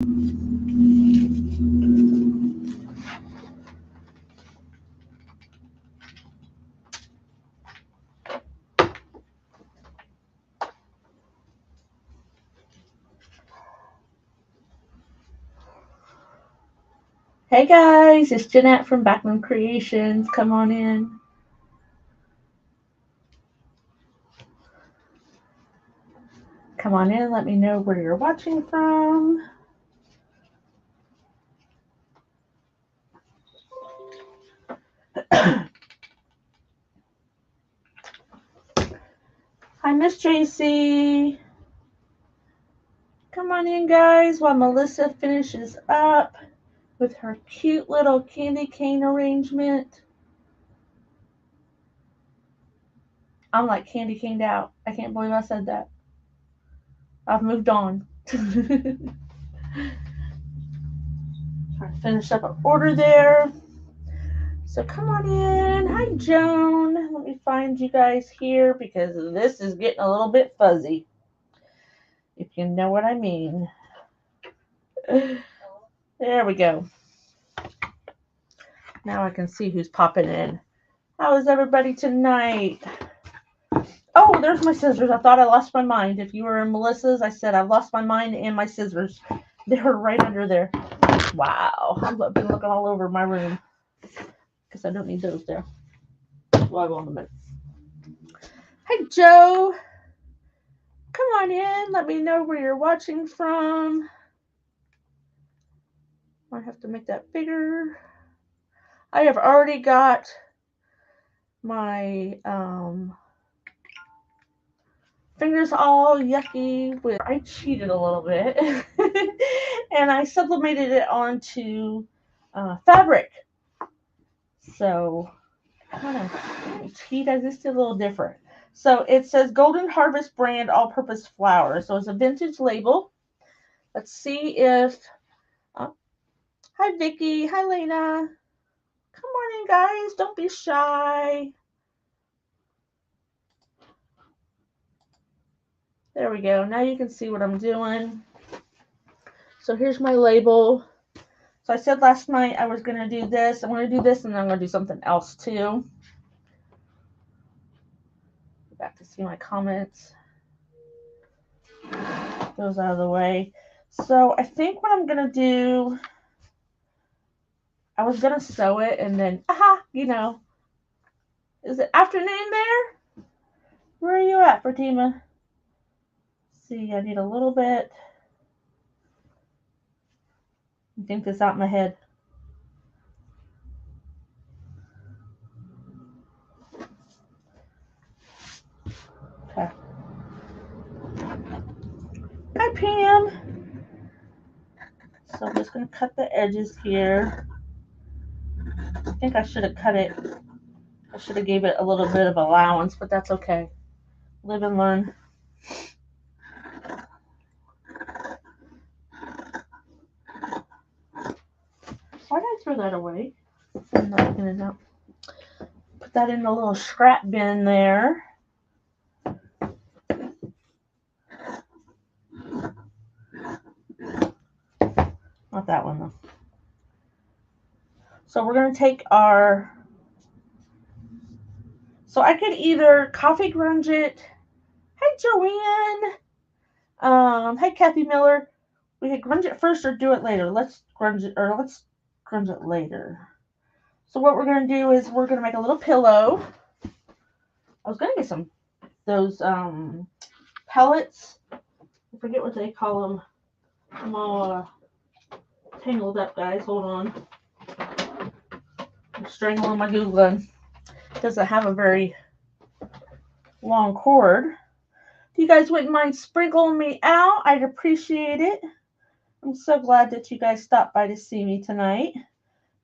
Hey guys, it's Jeanette from Backman Creations. Come on in. Come on in, let me know where you're watching from. Hi, Miss JC. Come on in, guys, while Melissa finishes up with her cute little candy cane arrangement. I'm like candy caned out. I can't believe I said that. I've moved on. Trying to finish up an order there. So come on in. Hi, Joan. Let me find you guys here because this is getting a little bit fuzzy, if you know what I mean. There we go. Now I can see who's popping in. How is everybody tonight? Oh, there's my scissors. I thought I lost my mind. If you were in Melissa's, I said I've lost my mind and my scissors. They're right under there. Wow. I've been looking all over my room because I don't need those there. Well, I will in a minute. Hi, Joe. Come on in. Let me know where you're watching from. I have to make that bigger. I have already got my fingers all yucky with, I cheated a little bit and I sublimated it onto fabric. So I don't know, cheat, I just did a little different. So it says Golden Harvest brand all-purpose flour. So it's a vintage label. Let's see if, hi Vicky, hi Lena. Come on in, guys, don't be shy. There we go. Now you can see what I'm doing. So here's my label. So I said last night I was going to do this. I'm going to do this and then I'm going to do something else too. Back to see my comments. Those out of the way. So I think what I'm going to do, I was going to sew it and then, you know, is it afternoon there? Where are you at, Fatima? See, I need a little bit. I think this out in my head. Okay. Hi, Pam. So I'm just going to cut the edges here. I think I should have cut it. I should have gave it a little bit of allowance, but that's okay. Live and learn. Why did I throw that away? I'm not looking it up. Put that in the little scrap bin there. Not that one though. So we're going to take our, so I could either coffee grunge it. Hi, Joanne. Hi, Kathy Miller. We could grunge it first or do it later. Let's grunge it later. So what we're going to do is we're going to make a little pillow. I was going to get some, those pellets. I forget what they call them. I'm all tangled up, guys. Hold on. I'm strangling my glue gun. It doesn't have a very long cord. If you guys wouldn't mind sprinkling me out, I'd appreciate it. I'm so glad that you guys stopped by to see me tonight.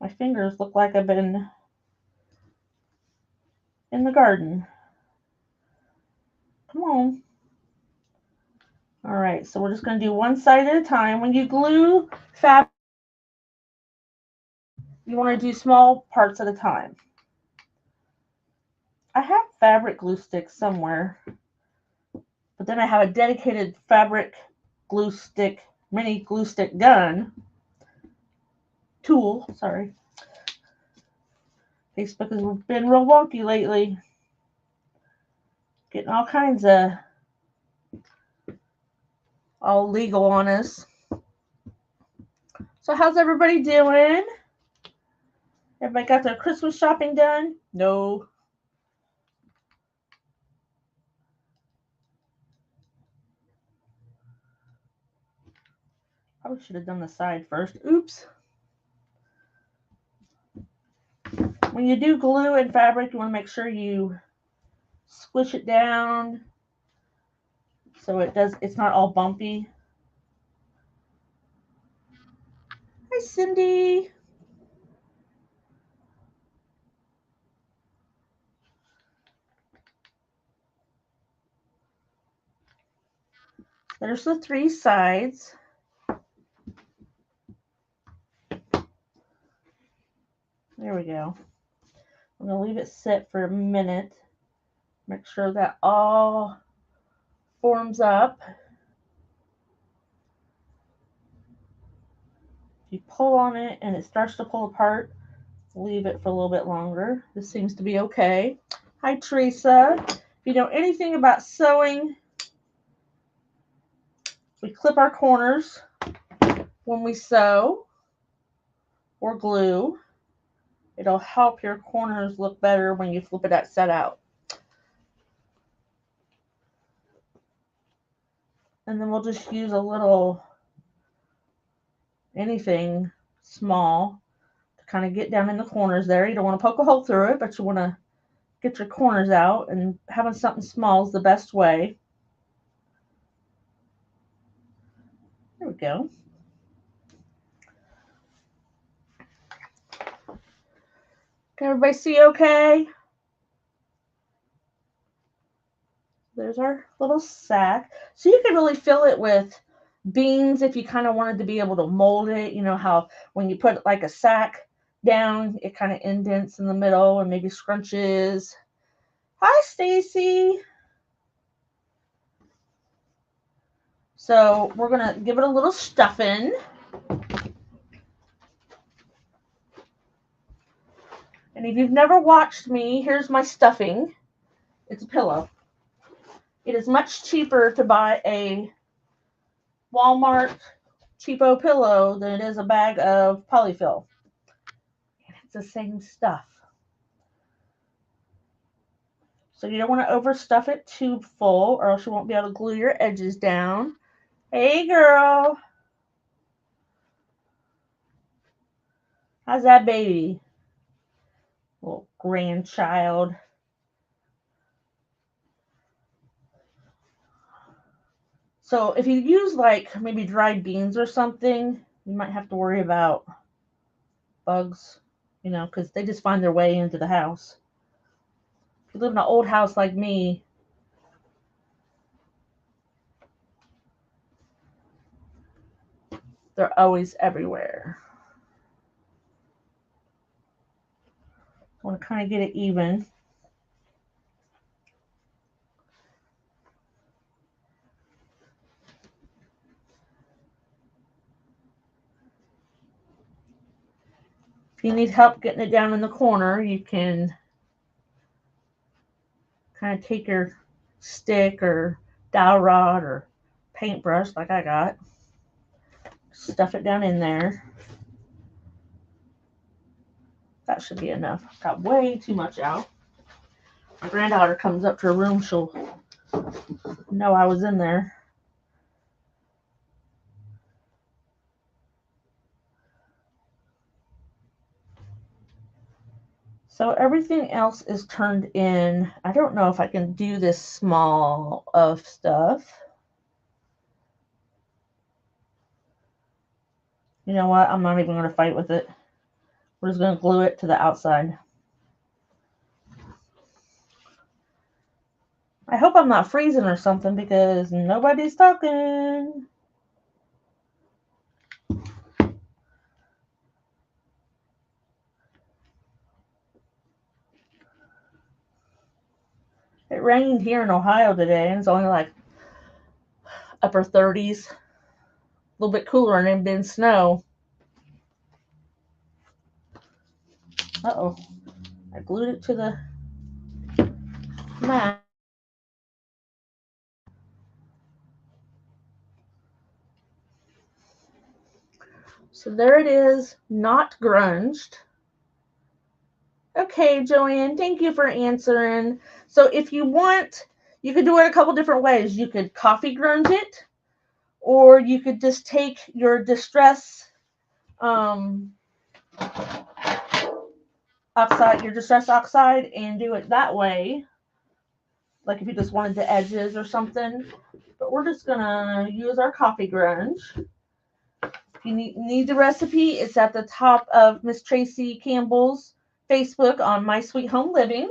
My fingers look like I've been in the garden. Come on. All right, so we're just going to do one side at a time. When you glue fabric, you want to do small parts at a time. I have fabric glue sticks somewhere, but then I have a dedicated fabric glue stick mini glue stick gun. Tool, sorry. Facebook has been real wonky lately. Getting all kinds of all legal on us. So how's everybody doing? Everybody got their Christmas shopping done? No. Probably should have done the side first. Oops. When you do glue and fabric, you want to make sure you squish it down so it's not all bumpy. Hi, Cindy. There's the 3 sides. There we go. I'm going to leave it sit for a minute. Make sure that all forms up. If you pull on it and it starts to pull apart, leave it for a little bit longer. This seems to be okay. Hi, Teresa. If you know anything about sewing, we clip our corners when we sew or glue. It'll help your corners look better when you flip it set out. And then we'll just use a little anything small to kind of get down in the corners there. You don't want to poke a hole through it, but you want to get your corners out, and having something small is the best way. There we go. Can everybody see okay? There's our little sack. So you can really fill it with beans if you kind of wanted to be able to mold it. You know how when you put like a sack down, it kind of indents in the middle and maybe scrunches. Hi, Stacy. So we're going to give it a little stuffing. And if you've never watched me, here's my stuffing. It's a pillow. It is much cheaper to buy a Walmart cheapo pillow than it is a bag of polyfill. And it's the same stuff. So you don't want to overstuff it too full or else you won't be able to glue your edges down. Hey, girl. How's that baby? Little grandchild. So if you use like maybe dried beans or something, you might have to worry about bugs, you know, because they just find their way into the house. If you live in an old house like me, they're always everywhere. I want to kind of get it even. If you need help getting it down in the corner, you can kind of take your stick or dowel rod or paintbrush like I got, stuff it down in there. That should be enough. Got way too much out. My granddaughter comes up to her room, she'll know I was in there. So everything else is turned in. I don't know if I can do this small of stuff. You know what? I'm not even going to fight with it. We're just going to glue it to the outside. I hope I'm not freezing or something because nobody's talking. It rained here in Ohio today and it's only like upper 30s. little bit cooler and it'd been snow. Uh-oh. I glued it to the mat. So there it is, not grunged. Okay, Joanne, thank you for answering. So if you want, you could do it a couple different ways. You could coffee grunge it, or you could just take your distress oxide, and do it that way. Like if you just wanted the edges or something. But we're just gonna use our coffee grunge. If you need the recipe, it's at the top of Miss Tracy Campbell's Facebook on My Sweet Home Living.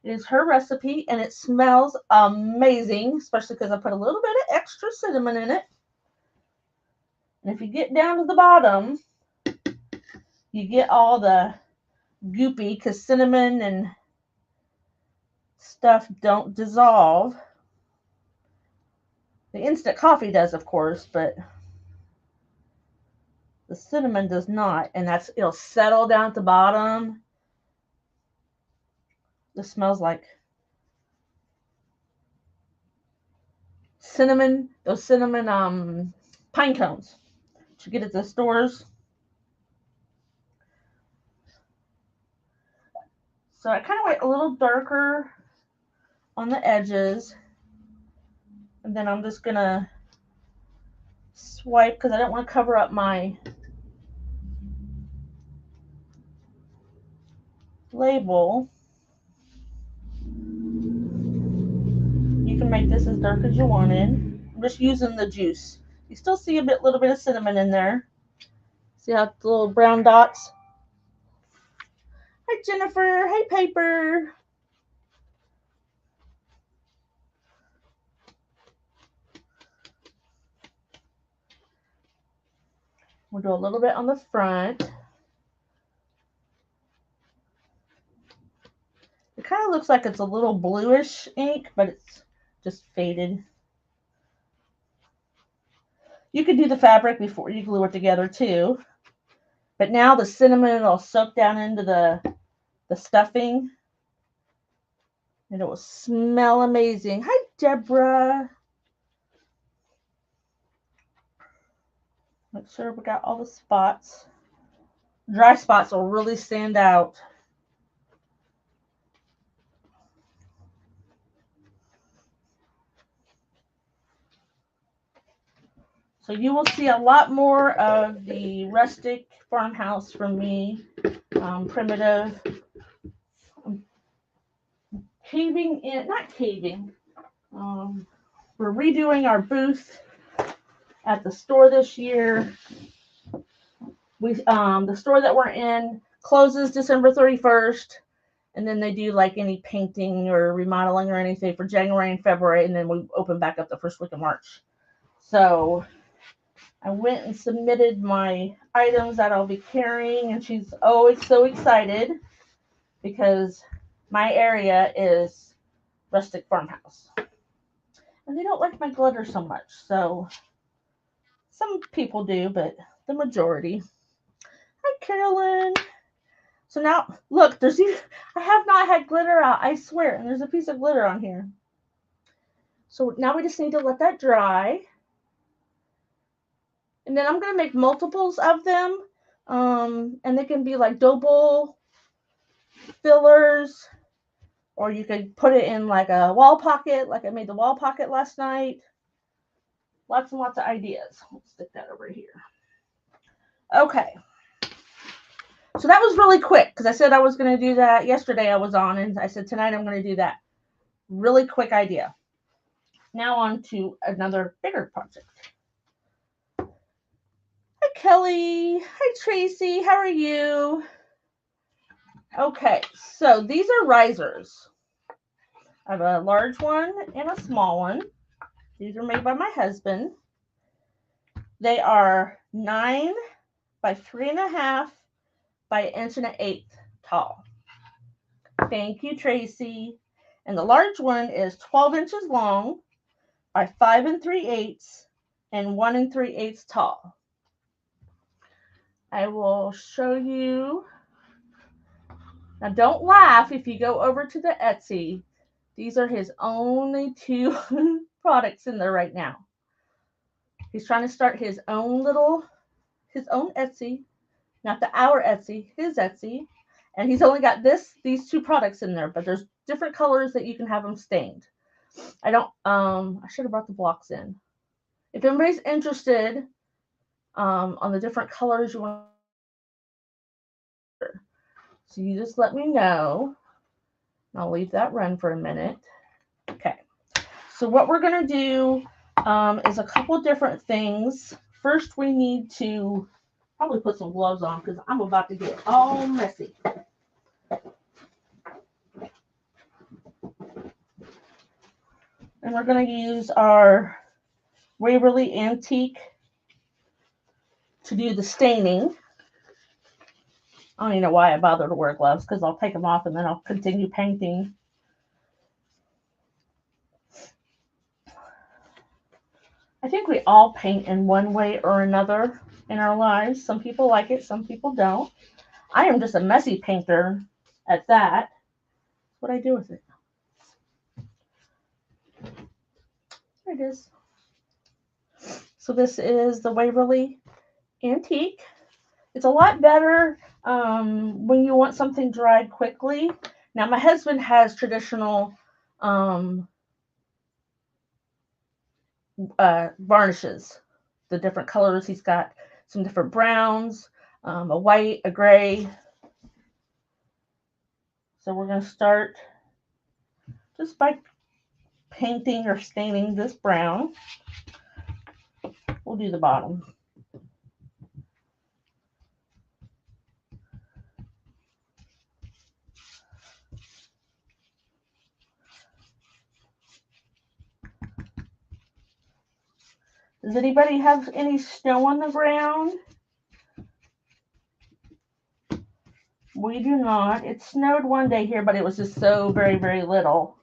It is her recipe, and it smells amazing, especially because I put a little bit of extra cinnamon in it. And if you get down to the bottom, you get all the goopy, because cinnamon and stuff don't dissolve. The instant coffee does, of course, but the cinnamon does not, and it'll settle down at the bottom. This smells like cinnamon, those cinnamon pine cones that you get at the stores. So I kind of went a little darker on the edges, and then I'm just gonna swipe because I don't want to cover up my label. You can make this as dark as you wanted. I'm just using the juice. You still see a little bit of cinnamon in there. See how the little brown dots? Hi, Jennifer. Hey, Paper. We'll do a little bit on the front. It kind of looks like it's a little bluish ink, but it's just faded. You could do the fabric before you glue it together too. But now the cinnamon will soak down into the stuffing. And it will smell amazing. Hi, Deborah. Make sure we got all the spots. Dry spots will really stand out. So you will see a lot more of the rustic farmhouse from me, primitive. Caving in, not caving. We're redoing our booth at the store this year. The store that we're in closes December 31st, and then they do like any painting or remodeling or anything for January and February, and then we open back up the first week of March. So I went and submitted my items that I'll be carrying, and she's always so excited because my area is rustic farmhouse. And they don't like my glitter so much, so some people do, but the majority. Hi, Carolyn. So now, look, I have not had glitter out, I swear, and there's a piece of glitter on here. So now we just need to let that dry. And then I'm going to make multiples of them, and they can be like double fillers, or you could put it in like a wall pocket, like I made the wall pocket last night. Lots and lots of ideas. Let's stick that over here. Okay. So that was really quick because I said I was going to do that yesterday. I was on, and I said tonight I'm going to do that. Really quick idea. Now on to another bigger project. Hi, Kelly. Hi, Tracy. How are you? Okay, so these are risers. I have a large one and a small one. These are made by my husband. They are 9 by 3.5 by 1.1 inch tall. Thank you, Tracy. And the large one is 12 inches long by 5 3/8 and 1 3/8 tall. I will show you. Now don't laugh if you go over to the Etsy. These are his only 2 products in there right now. He's trying to start his own Etsy, not our Etsy, his Etsy. And he's only got these 2 products in there, but there's different colors that you can have them stained. I should have brought the blocks in. If anybody's interested on the different colors you want, so you just let me know. I'll leave that run for a minute. Okay. So what we're going to do is a couple different things. First, we need to probably put some gloves on because I'm about to get all messy. And we're going to use our Waverly Antique to do the staining. I don't even know why I bother to wear gloves because I'll take them off and then I'll continue painting. I think we all paint in one way or another in our lives. Some people like it, some people don't. I am just a messy painter at that. That's what I do with it. There it is. So this is the Waverly Antique. It's a lot better when you want something dried quickly. Now, my husband has traditional varnishes, the different colors. He's got some different browns, a white, a gray. So we're going to start just by painting or staining this brown. We'll do the bottom. Does anybody have any snow on the ground? We do not. It snowed one day here, but it was just so very, very little.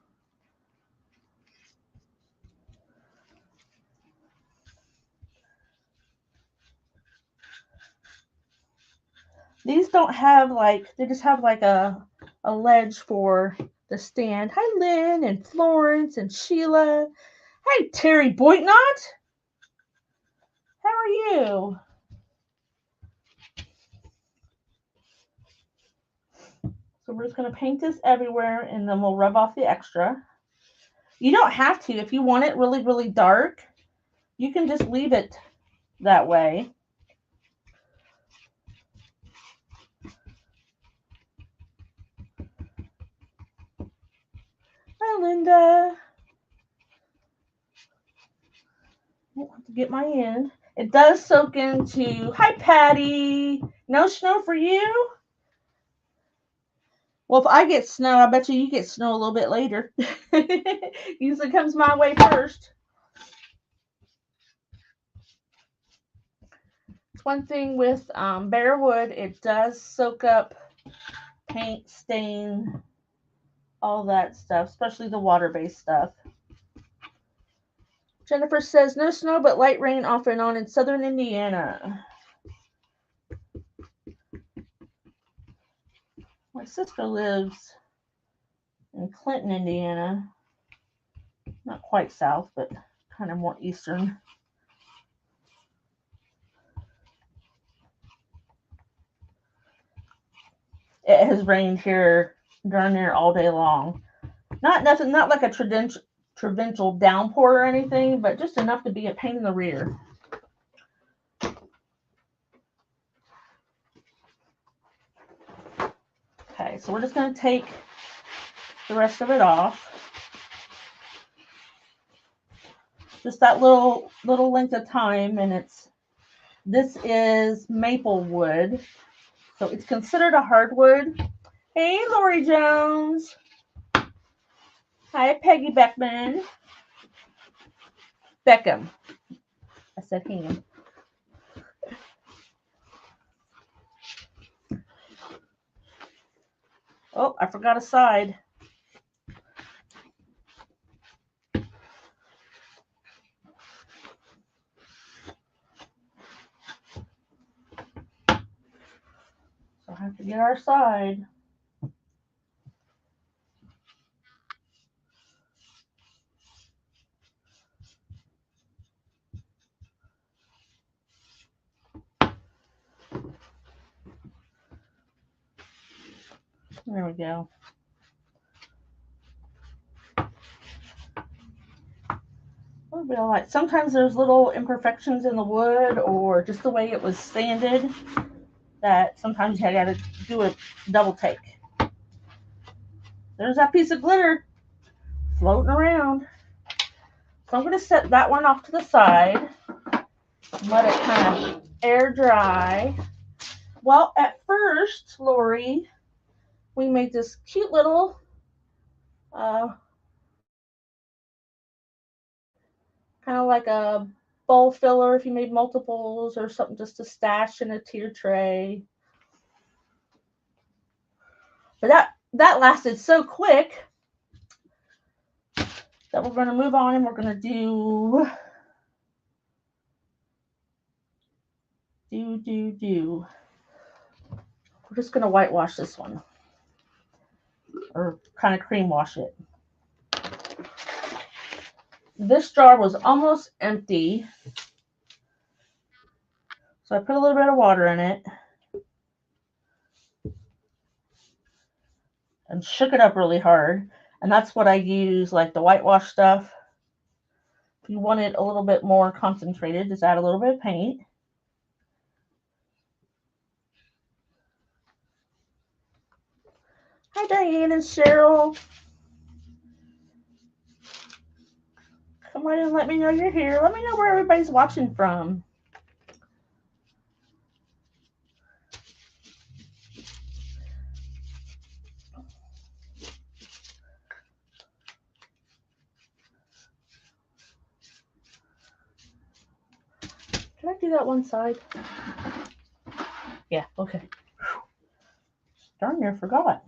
These don't have they just have like a ledge for the stand. Hi, Lynn and Florence and Sheila. Hi, Terry Boitnott. How are you? So we're just going to paint this everywhere and then we'll rub off the extra. You don't have to. If you want it really, really dark, you can just leave it that way. Hi, Linda. I have to get my end. It does soak into. Hi, Patty. No snow for you? Well, if I get snow, I bet you get snow a little bit later. Usually comes my way first. It's one thing with bare wood. It does soak up paint, stain, all that stuff, especially the water-based stuff. Jennifer says, no snow, but light rain off and on in southern Indiana. My sister lives in Clinton, Indiana. Not quite south, but kind of more eastern. It has rained here darn near all day long. Not like a torrential downpour or anything, but just enough to be a pain in the rear. Okay, so we're just going to take the rest of it off. Just that little length of time, and this is maple wood, so it's considered a hardwood. Hey, Lori Jones. Hi, Peggy Beckham. I said him. Oh, I forgot a side. So I have to get our side. There we go. A little bit of light. Sometimes there's little imperfections in the wood or just the way it was sanded that sometimes you got to do a double take. There's that piece of glitter floating around. So I'm going to set that one off to the side. Let it kind of air dry. Well, at first, Lori, we made this cute little kind of like a bowl filler if you made multiples or something just to stash in a tier tray. But that lasted so quick that we're going to move on and we're going to do. We're just going to whitewash this one or kind of cream wash it. This jar was almost empty, so I put a little bit of water in it and shook it up really hard. And that's what I use, like the whitewash stuff. If you want it a little bit more concentrated, just add a little bit of paint. Hi, Diane and Cheryl. Come on and let me know you're here. Let me know where everybody's watching from. Can I do that one side? Yeah, okay. Darn near forgot.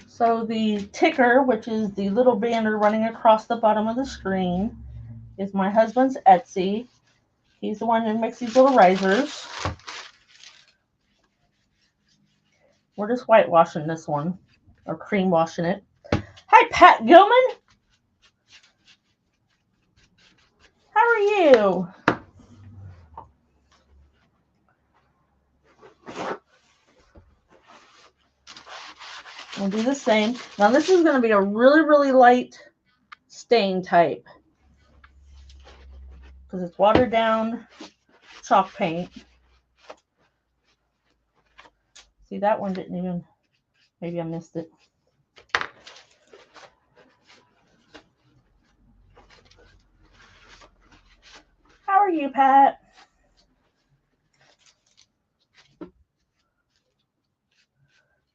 So the ticker, which is the little banner running across the bottom of the screen, is my husband's Etsy. He's the one who makes these little risers. We're just whitewashing this one, or cream washing it. Hi, Pat Gilman. How are you? We'll do the same. Now this is going to be a really, really light stain type because it's watered down chalk paint. See, that one didn't even, maybe I missed it. How are you, Pat?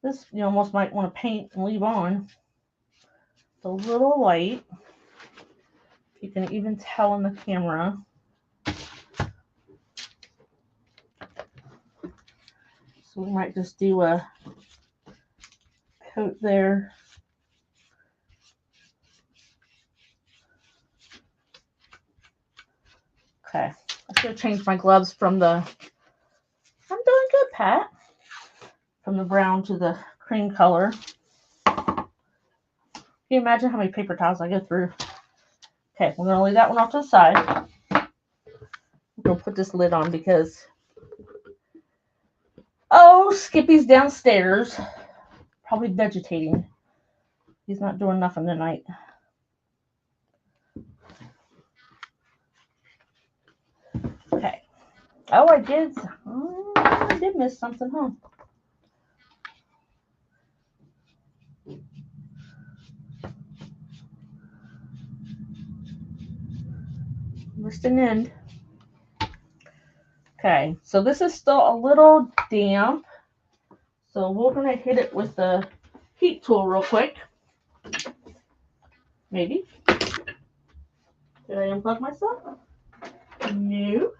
This you almost might want to paint and leave on. It's a little light. You can even tell in the camera. So we might just do a coat there. Okay, I should have changed my gloves from the, I'm doing good, Pat. From the brown to the cream color. Can you imagine how many paper towels I go through? Okay, we're going to leave that one off to the side. We're going to put this lid on because, oh, Skippy's downstairs. Probably vegetating. He's not doing nothing tonight. Okay. Oh, I did miss something, huh? Missed an end. Okay, so this is still a little damp. So we're going to hit it with the heat tool real quick. Maybe. Did I unplug myself? No.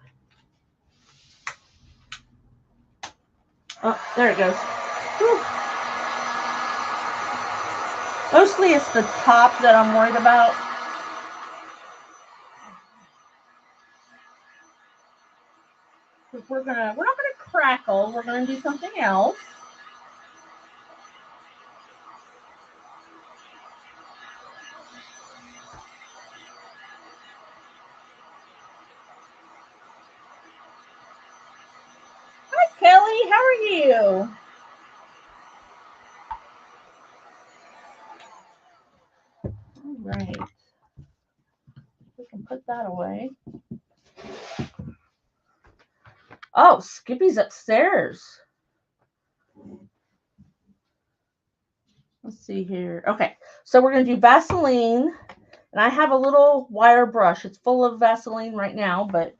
Oh, there it goes. Whew. Mostly it's the top that I'm worried about. We're not gonna crackle. We're gonna do something else. Hi, Kelly. How are you? All right. We can put that away. Oh, Skippy's upstairs. Let's see here. Okay, so we're going to do Vaseline. And I have a little wire brush. It's full of Vaseline right now, but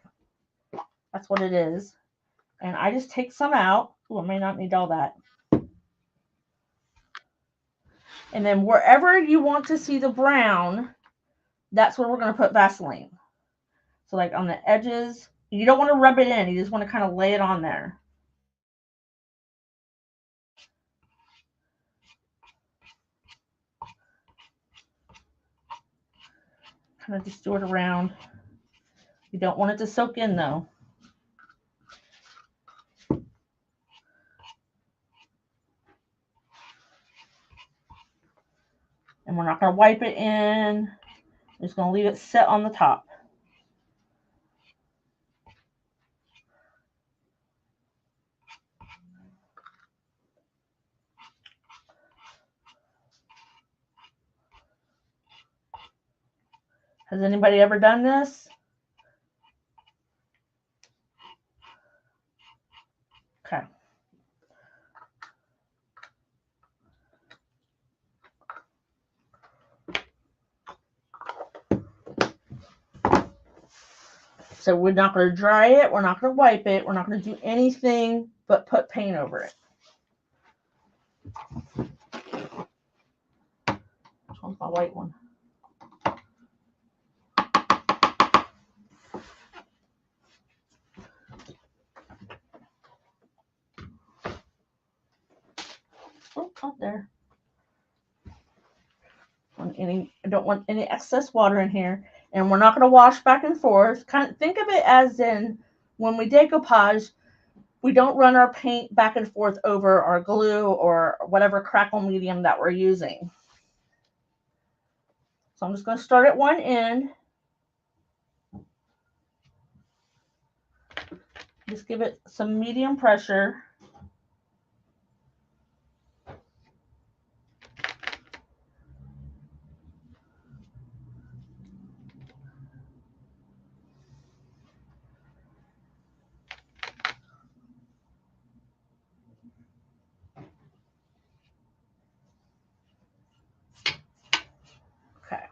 that's what it is. And I just take some out. Oh, I may not need all that. And then wherever you want to see the brown, that's where we're going to put Vaseline. So like on the edges, you don't want to rub it in. You just want to kind of lay it on there. Kind of just do it around. You don't want it to soak in though. And we're not going to wipe it in. We're just going to leave it set on the top. Has anybody ever done this? Okay. So we're not going to dry it. We're not going to wipe it. We're not going to do anything but put paint over it. Which one's my white one? Oh, up there. I don't want any excess water in here. And we're not going to wash back and forth. Kind of think of it as in when we decoupage, we don't run our paint back and forth over our glue or whatever crackle medium that we're using. So I'm just going to start at one end. Just give it some medium pressure. Okay.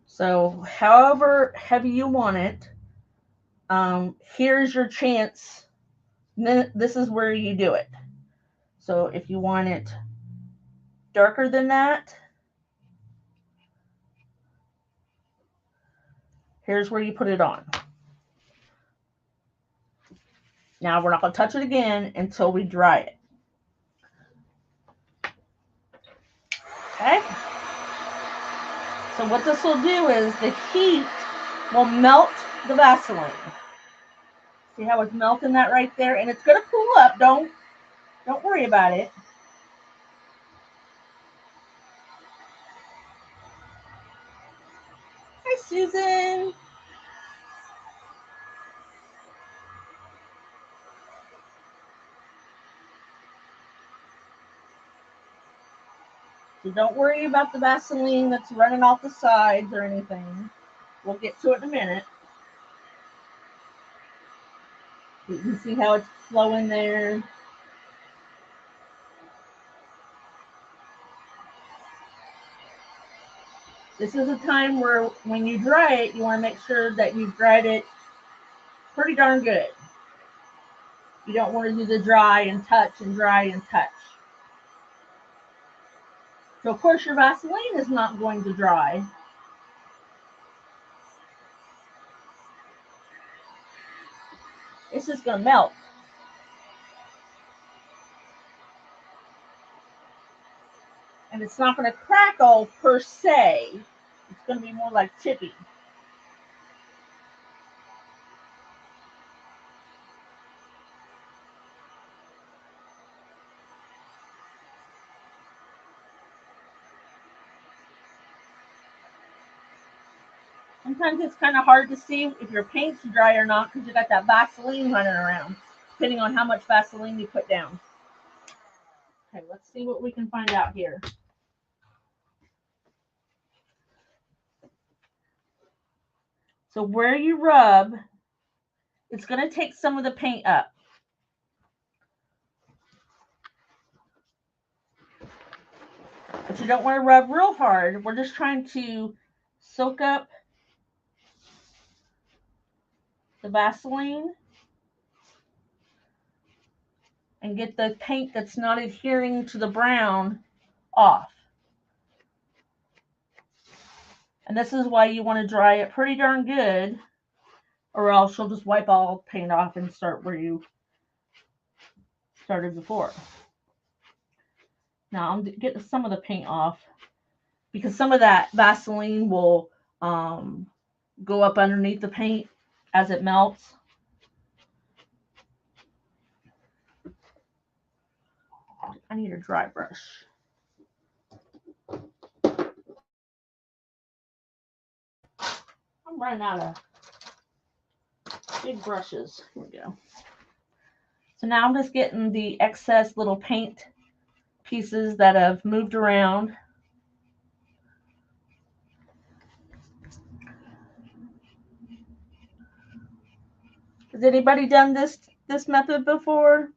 So however heavy you want it, here's your chance. This is where you do it. So if you want it darker than that, here's where you put it on. Now we're not going to touch it again until we dry it. Okay? So what this will do is the heat will melt the Vaseline. See how it's melting that right there? And it's going to cool up. Don't worry about it. Hi, Susan. So don't worry about the Vaseline that's running off the sides or anything. We'll get to it in a minute. You can see how it's flowing there. This is a time where when you dry it, you want to make sure that you've dried it pretty darn good. You don't want to do the dry and touch and dry and touch. So of course your Vaseline is not going to dry. It's just going to melt. And it's not going to crackle per se. It's going to be more like chippy. Sometimes it's kind of hard to see if your paint's dry or not because you got that Vaseline running around, depending on how much Vaseline you put down. Okay, let's see what we can find out here. So where you rub, it's going to take some of the paint up. But you don't want to rub real hard. We're just trying to soak up the Vaseline and get the paint that's not adhering to the brown off. And this is why you want to dry it pretty darn good, or else you'll just wipe all paint off and start where you started before. Now I'm getting some of the paint off because some of that Vaseline will go up underneath the paint as it melts. I need a dry brush. I'm running out of big brushes. Here we go. So now I'm just getting the excess little paint pieces that have moved around. Has anybody done this method before?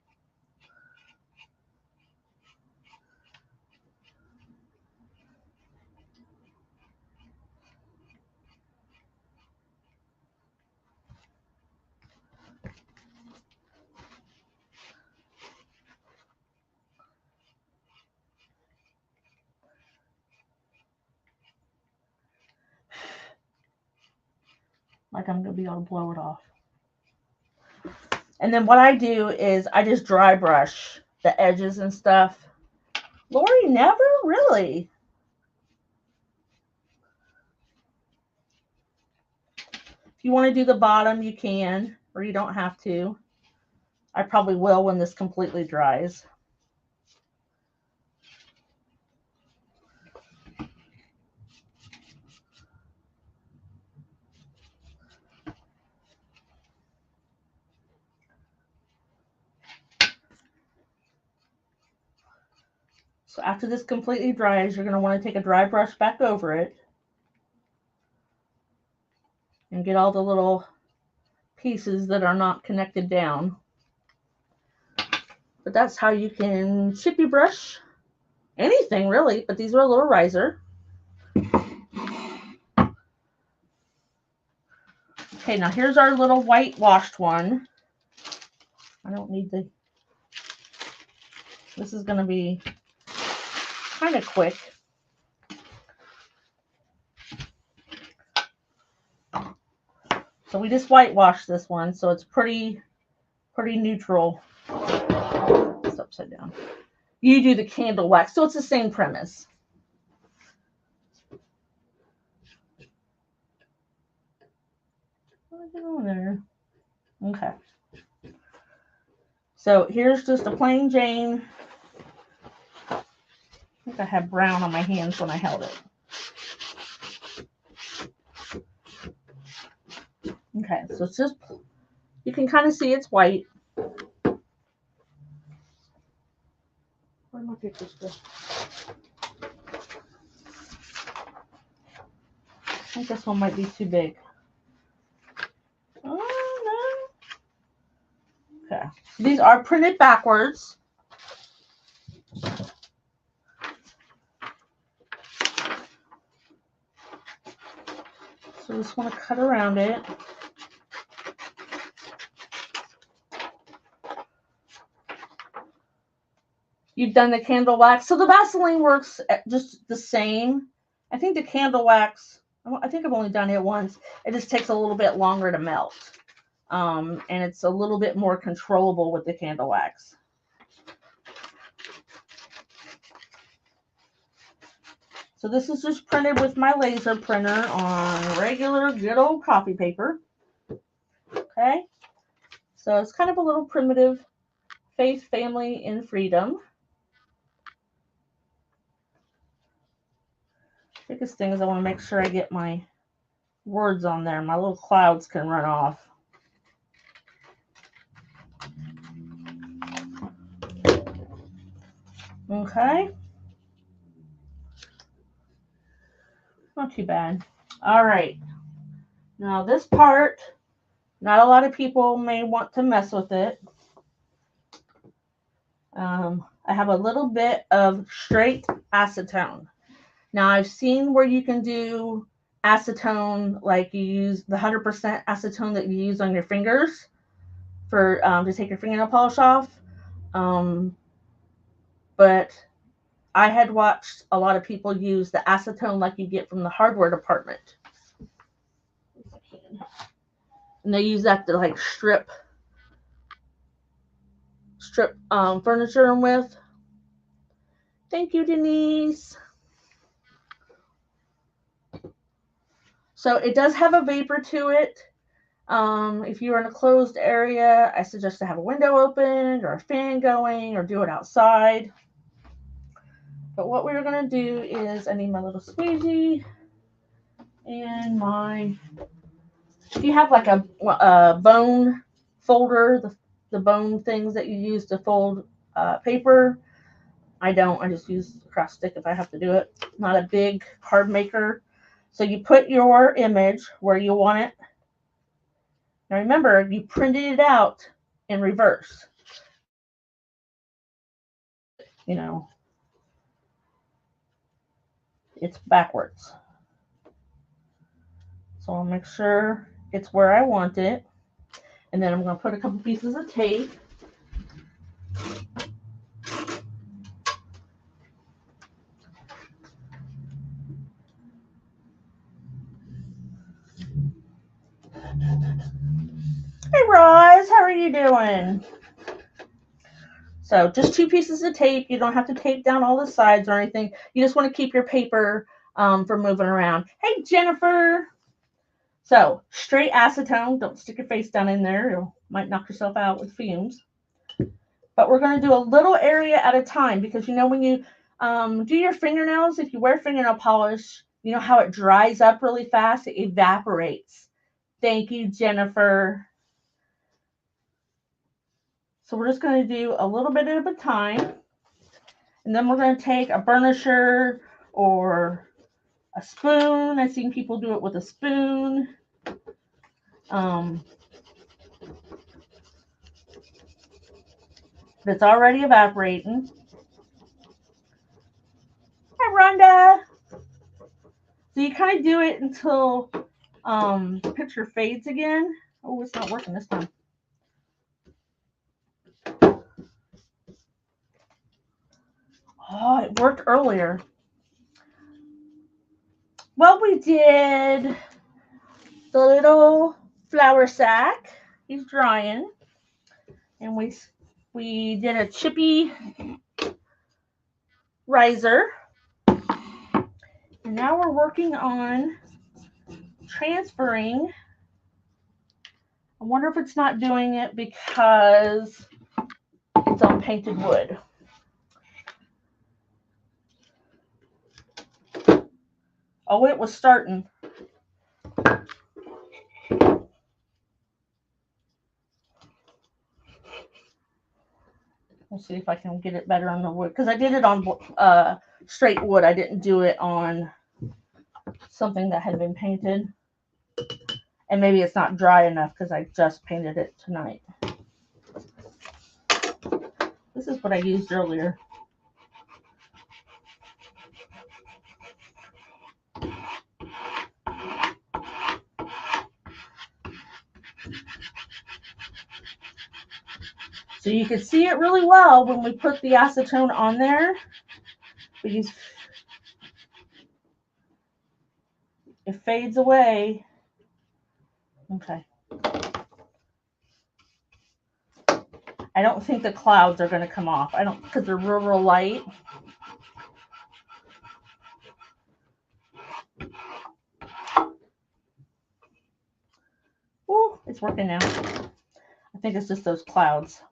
Like I'm going to be able to blow it off. And then what I do is I just dry brush the edges and stuff. Lori, never? Really? If you want to do the bottom, you can, or you don't have to. I probably will when this completely dries. So after this completely dries, you're going to want to take a dry brush back over it and get all the little pieces that are not connected down. But that's how you can chippy brush anything really, but these are a little riser. Okay, now here's our little whitewashed one. I don't need the, this is going to be kind of quick. So we just whitewashed this one, so it's pretty neutral. It's upside down. You do the candle wax, so it's the same premise. What is it on there? Okay. So here's just a plain Jane. I think I had brown on my hands when I held it. Okay, so it's just, you can kind of see it's white. Where my pictures go? I think this one might be too big. Oh, no. Okay, so these are printed backwards. So I just want to cut around it. You've done the candle wax. So the Vaseline works just the same. I think the candle wax, I think I've only done it once. It just takes a little bit longer to melt. And it's a little bit more controllable with the candle wax. So this is just printed with my laser printer on regular good old copy paper. Okay. So it's kind of a little primitive. Faith, family, and freedom. Biggest thing is I want to make sure I get my words on there. My little clouds can run off. Okay. Not too bad. All right. Now this part, not a lot of people may want to mess with it. I have a little bit of straight acetone. Now I've seen where you can do acetone, like you use the 100% acetone that you use on your fingers for to take your fingernail polish off. But I had watched a lot of people use the acetone like you get from the hardware department. And they use that to like strip furniture with. Thank you, Denise. So it does have a vapor to it. If you're in a closed area, I suggest to have a window open or a fan going or do it outside. But what we're going to do is I need my little squeegee and my, if you have like a bone folder, the bone things that you use to fold paper, I don't. I just use a cross stick if I have to do it. Not a big card maker. So you put your image where you want it. Now remember, you printed it out in reverse. You know, it's backwards. So I'll make sure it's where I want it. And then I'm going to put a couple pieces of tape. Hey, Roz, how are you doing? So just 2 pieces of tape. You don't have to tape down all the sides or anything. You just want to keep your paper from moving around. Hey, Jennifer. So straight acetone. Don't stick your face down in there. You might knock yourself out with fumes. But we're going to do a little area at a time because, you know, when you do your fingernails, if you wear fingernail polish, you know how it dries up really fast? It evaporates. Thank you, Jennifer. So we're just going to do a little bit at a time. And then we're going to take a burnisher or a spoon. I've seen people do it with a spoon. That's already evaporating. Hi, Rhonda. So you kind of do it until the picture fades again. Oh, it's not working this time. Oh, it worked earlier. Well, we did the little flour sack. He's drying. And we did a chippy riser. And now we're working on transferring. I wonder if it's not doing it because it's on painted wood. Oh, it was starting. We'll see if I can get it better on the wood. Because I did it on straight wood. I didn't do it on something that had been painted. And maybe it's not dry enough because I just painted it tonight. This is what I used earlier. So you can see it really well when we put the acetone on there. Because it fades away. Okay. I don't think the clouds are going to come off. I don't, because they're real light. it's working now. I think it's just those clouds.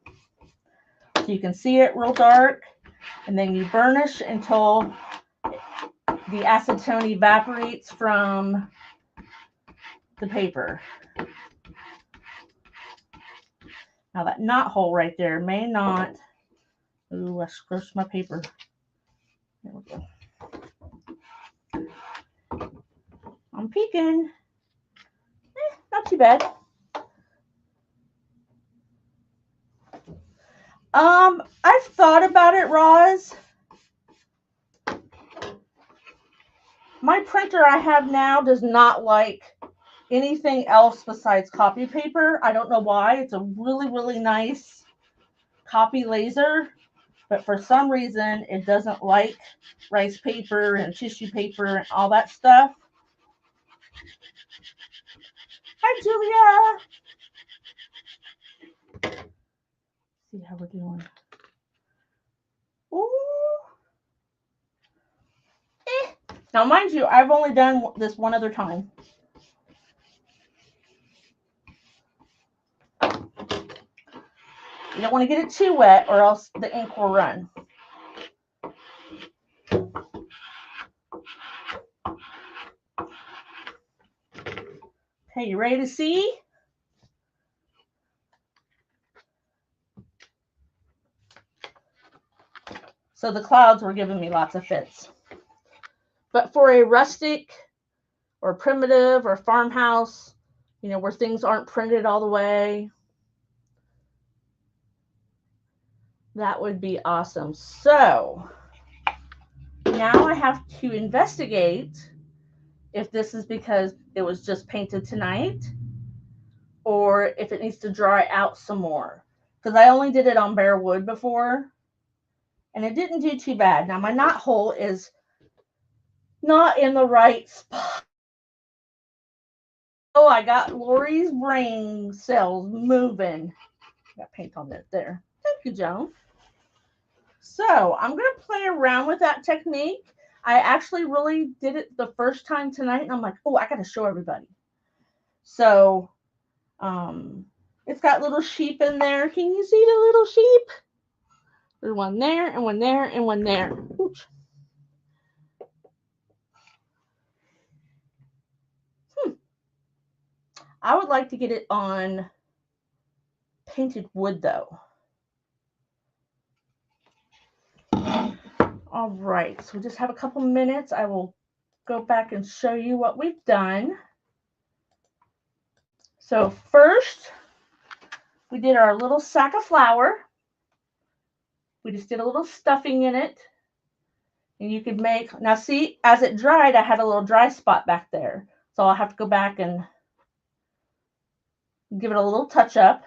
So you can see it real dark, and then you burnish until the acetone evaporates from the paper. Now that knot hole right there may not, ooh, I squished my paper. There we go. I'm peeking. Not too bad. I've thought about it, Roz. My printer I have now does not like anything else besides copy paper. I don't know why. It's a really, really nice copy laser, but for some reason it doesn't like rice paper and tissue paper and all that stuff. Hi, Julia. See how we're doing. Ooh. Now, mind you, I've only done this one other time. You don't want to get it too wet or else the ink will run. Okay, you ready to see? So the clouds were giving me lots of fits. But for a rustic or primitive or farmhouse, you know, where things aren't printed all the way, that would be awesome. So now I have to investigate if this is because it was just painted tonight or if it needs to dry out some more. Because I only did it on bare wood before and it didn't do too bad. Now my knot hole is not in the right spot. Oh, I got Lori's brain cells moving. Got paint on that there. Thank you, Joan. So I'm going to play around with that technique. I actually really did it the first time tonight, and I'm like, oh, I got to show everybody. So it's got little sheep in there. Can you see the little sheep? There's one there, and one there, and one there. Oops. I would like to get it on painted wood, though. All right, so we just have a couple minutes. I will go back and show you what we've done. So first, we did our little sack of flour. We just did a little stuffing in it. And you could make, now see, as it dried, I had a little dry spot back there. So I'll have to go back and give it a little touch up.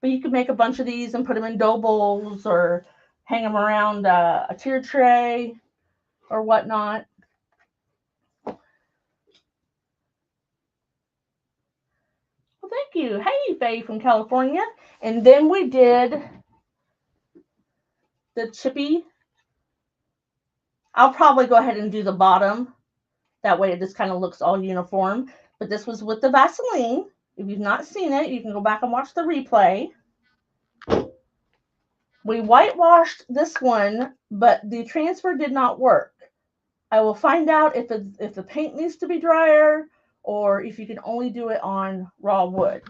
But you could make a bunch of these and put them in dough bowls or hang them around a tier tray or whatnot. Well, thank you. Hey, Faye from California. And then we did the chippy. I'll probably go ahead and do the bottom. That way it just kind of looks all uniform. But this was with the Vaseline. If you've not seen it, you can go back and watch the replay. We whitewashed this one, but the transfer did not work. I will find out if the paint needs to be drier or if you can only do it on raw wood.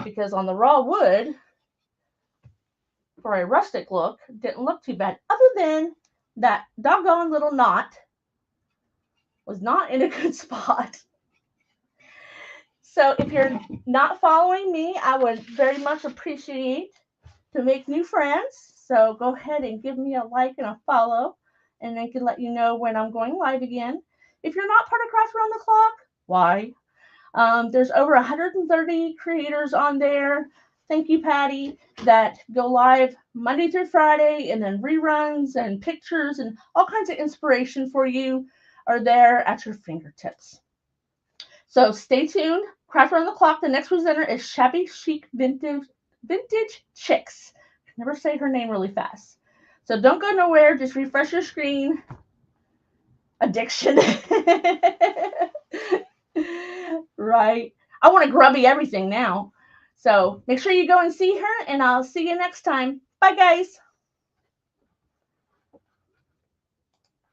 Because on the raw wood, for a rustic look, didn't look too bad, other than that doggone little knot was not in a good spot. So if you're not following me, I would very much appreciate to make new friends. So go ahead and give me a like and a follow, and I can let you know when I'm going live again. If you're not part of Craft Around the Clock, why? There's over 130 creators on there. Thank you, Patty, that go live Monday through Friday, and then reruns and pictures and all kinds of inspiration for you are there at your fingertips. So stay tuned. Craft Around the Clock. The next presenter is Shabby Chic Vintage Chicks. I can never say her name really fast. So don't go nowhere. Just refresh your screen. Addiction. Right. I want to grubby everything now. So make sure you go and see her, and I'll see you next time. Bye, guys.